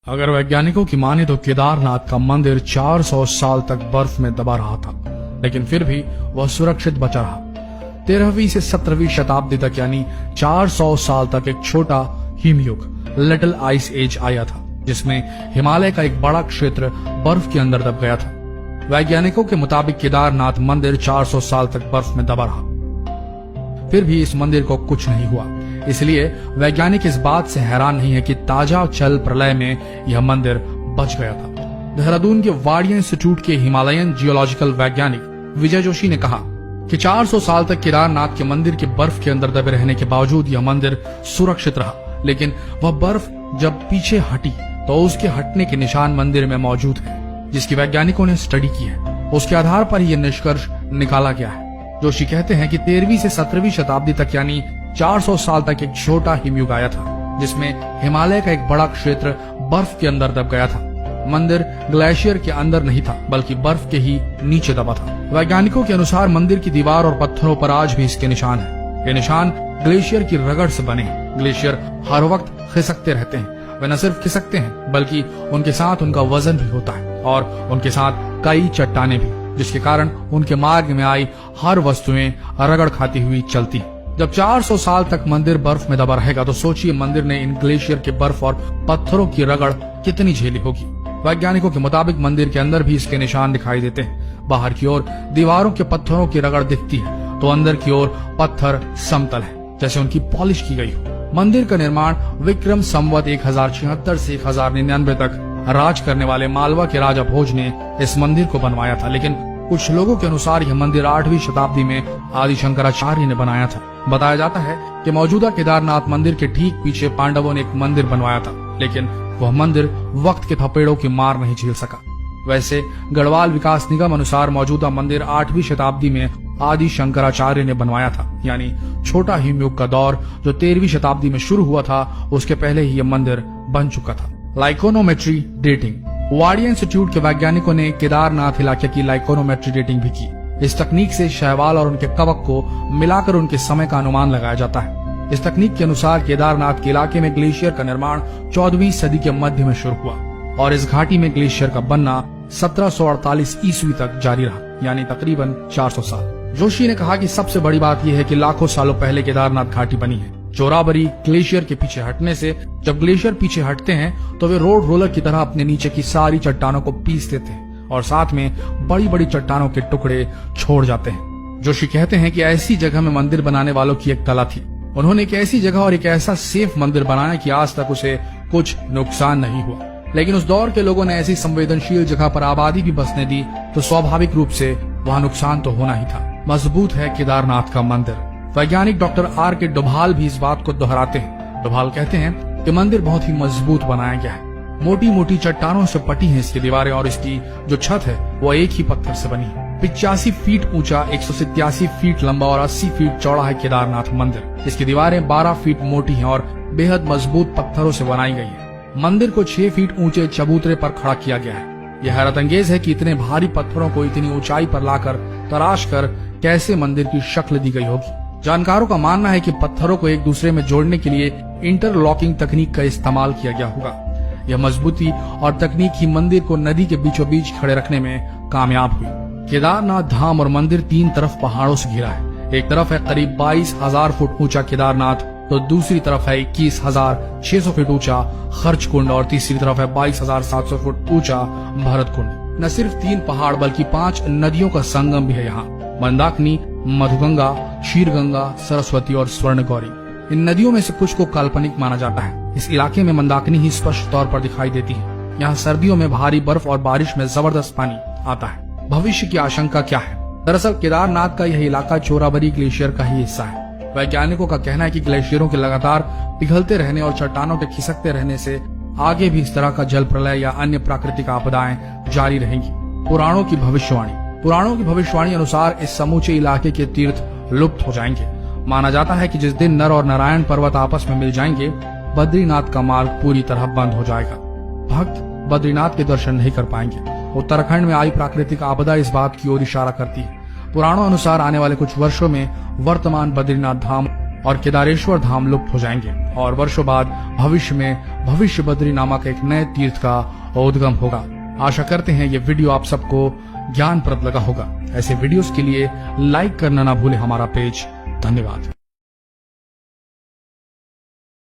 अगर वैज्ञानिकों की माने तो केदारनाथ का मंदिर 400 साल तक बर्फ में दबा रहा था, लेकिन फिर भी वह सुरक्षित बचा रहा। 13वीं से 17वीं शताब्दी तक यानी 400 साल तक एक छोटा हिमयुग लिटिल आइस एज आया था, जिसमें हिमालय का एक बड़ा क्षेत्र बर्फ के अंदर दब गया था। वैज्ञानिकों के मुताबिक केदारनाथ मंदिर 400 साल तक बर्फ में दबा रहा, फिर भी इस मंदिर को कुछ नहीं हुआ। इसलिए वैज्ञानिक इस बात से हैरान नहीं है कि ताजा जल प्रलय में यह मंदिर बच गया था। देहरादून के वाडिया इंस्टीट्यूट के हिमालयन जियोलॉजिकल वैज्ञानिक विजय जोशी ने कहा कि 400 साल तक केदारनाथ के मंदिर के बर्फ के अंदर दबे रहने के बावजूद यह मंदिर सुरक्षित रहा, लेकिन वह बर्फ जब पीछे हटी तो उसके हटने के निशान मंदिर में मौजूद है, जिसकी वैज्ञानिकों ने स्टडी की है। उसके आधार पर यह निष्कर्ष निकाला गया है। जोशी कहते हैं कि 13वीं से 17वीं शताब्दी तक यानी 400 साल तक एक छोटा हिमयुग आया था, जिसमें हिमालय का एक बड़ा क्षेत्र बर्फ के अंदर दब गया था। मंदिर ग्लेशियर के अंदर नहीं था, बल्कि बर्फ के ही नीचे दबा था। वैज्ञानिकों के अनुसार मंदिर की दीवार और पत्थरों पर आज भी इसके निशान हैं। ये निशान ग्लेशियर की रगड़ से बने हैं। ग्लेशियर हर वक्त खिसकते रहते हैं। वे न सिर्फ खिसकते हैं, बल्कि उनके साथ उनका वजन भी होता है और उनके साथ कई चट्टानें भी, जिसके कारण उनके मार्ग में आई हर वस्तुएं रगड़ खाती हुई चलती। जब 400 साल तक मंदिर बर्फ में दबा रहेगा तो सोचिए मंदिर ने इन ग्लेशियर के बर्फ और पत्थरों की रगड़ कितनी झेली होगी। वैज्ञानिकों के मुताबिक मंदिर के अंदर भी इसके निशान दिखाई देते हैं। बाहर की ओर दीवारों के पत्थरों की रगड़ दिखती है, तो अंदर की ओर पत्थर समतल है, जैसे उनकी पॉलिश की गई हो। मंदिर का निर्माण विक्रम संवत 1076 से 1099 तक राज करने वाले मालवा के राजा भोज ने इस मंदिर को बनवाया था, लेकिन कुछ लोगों के अनुसार यह मंदिर 8वीं शताब्दी में आदि शंकराचार्य ने बनाया था। बताया जाता है कि मौजूदा केदारनाथ मंदिर के ठीक पीछे पांडवों ने एक मंदिर बनवाया था, लेकिन वह मंदिर वक्त के थपेड़ों की मार नहीं झेल सका। वैसे गढ़वाल विकास निगम अनुसार मौजूदा मंदिर 8वीं शताब्दी में आदि शंकराचार्य ने बनवाया था, यानी छोटा हिमयुग का दौर जो 13वीं शताब्दी में शुरू हुआ था, उसके पहले ही यह मंदिर बन चुका था। लाइकोनोमेट्री डेटिंग। वाडिया इंस्टीट्यूट के वैज्ञानिकों ने केदारनाथ इलाके की लाइकोनोमेट्री डेटिंग भी की। इस तकनीक से शैवाल और उनके कवक को मिलाकर उनके समय का अनुमान लगाया जाता है। इस तकनीक के अनुसार केदारनाथ के इलाके में ग्लेशियर का निर्माण 14वीं सदी के मध्य में शुरू हुआ और इस घाटी में ग्लेशियर का बनना 1748 ईस्वी तक जारी रहा, यानी तकरीबन 400 साल। जोशी ने कहा कि सबसे बड़ी बात यह है कि लाखों सालों पहले केदारनाथ घाटी बनी है। चोराबरी ग्लेशियर के पीछे हटने से जब ग्लेशियर पीछे हटते हैं तो वे रोड रोलर की तरह अपने नीचे की सारी चट्टानों को पीस देते हैं और साथ में बड़ी बड़ी चट्टानों के टुकड़े छोड़ जाते हैं। जोशी कहते हैं कि ऐसी जगह में मंदिर बनाने वालों की एक कला थी। उन्होंने एक ऐसी जगह और एक ऐसा सेफ मंदिर बनाया कि आज तक उसे कुछ नुकसान नहीं हुआ। लेकिन उस दौर के लोगों ने ऐसी संवेदनशील जगह पर आबादी भी बसने दी तो स्वाभाविक रूप से वहाँ नुकसान तो होना ही था। मजबूत है केदारनाथ का मंदिर। वैज्ञानिक डॉक्टर आर के डोभाल भी इस बात को दोहराते हैं। डोभाल कहते हैं कि मंदिर बहुत ही मजबूत बनाया गया है। मोटी मोटी चट्टानों से पटी हैं इसकी दीवारें और इसकी जो छत है वो एक ही पत्थर से बनी है। 85 फीट ऊंचा, 187 फीट लंबा और 80 फीट चौड़ा है केदारनाथ मंदिर। इसकी दीवारें 12 फीट मोटी हैं और बेहद मजबूत पत्थरों से बनाई गई है। मंदिर को 6 फीट ऊंचे चबूतरे पर खड़ा किया गया है। यह हैरत अंगेज है कि इतने भारी पत्थरों को इतनी ऊंचाई पर लाकर तराश कर कैसे मंदिर की शक्ल दी गई होगी। जानकारों का मानना है कि पत्थरों को एक दूसरे में जोड़ने के लिए इंटरलॉकिंग तकनीक का इस्तेमाल किया गया होगा। यह मजबूती और तकनीक ही मंदिर को नदी के बीचों बीच खड़े रखने में कामयाब हुई। केदारनाथ धाम और मंदिर 3 तरफ पहाड़ों से घिरा है। एक तरफ है करीब 22,000 फुट ऊंचा केदारनाथ, तो दूसरी तरफ है 21,600 फीट ऊंचा खर्च कुंड और तीसरी तरफ है 22,700 फुट ऊंचा भरत कुंड। न सिर्फ 3 पहाड़ बल्कि 5 नदियों का संगम भी है यहाँ। मंदाकिनी, मधुगंगा, क्षीरगंगा, सरस्वती और स्वर्ण गौरी। इन नदियों में से कुछ को काल्पनिक माना जाता है। इस इलाके में मंदाकिनी ही स्पष्ट तौर पर दिखाई देती है। यहाँ सर्दियों में भारी बर्फ और बारिश में जबरदस्त पानी आता है। भविष्य की आशंका क्या है? दरअसल केदारनाथ का यह इलाका चोराबरी ग्लेशियर का ही हिस्सा है। वैज्ञानिकों का कहना है कि ग्लेशियरों के लगातार पिघलते रहने और चट्टानों के खिसकते रहने से आगे भी इस तरह का जल प्रलय या अन्य प्राकृतिक आपदाएं जारी रहेंगी। पुराणों की भविष्यवाणी अनुसार इस समूचे इलाके के तीर्थ लुप्त हो जाएंगे। माना जाता है कि जिस दिन नर और नारायण पर्वत आपस में मिल जाएंगे, बद्रीनाथ का मार्ग पूरी तरह बंद हो जाएगा। भक्त बद्रीनाथ के दर्शन नहीं कर पाएंगे। उत्तराखंड में आई प्राकृतिक आपदा इस बात की ओर इशारा करती है। पुराणों अनुसार आने वाले कुछ वर्षों में वर्तमान बद्रीनाथ धाम और केदारेश्वर धाम लुप्त हो जाएंगे और वर्षों बाद भविष्य में भविष्य बद्री नामक एक नए तीर्थ का उद्गम होगा। आशा करते हैं ये वीडियो आप सबको ज्ञानप्रद लगा होगा। ऐसे वीडियोस के लिए लाइक करना ना भूलें हमारा पेज। धन्यवाद।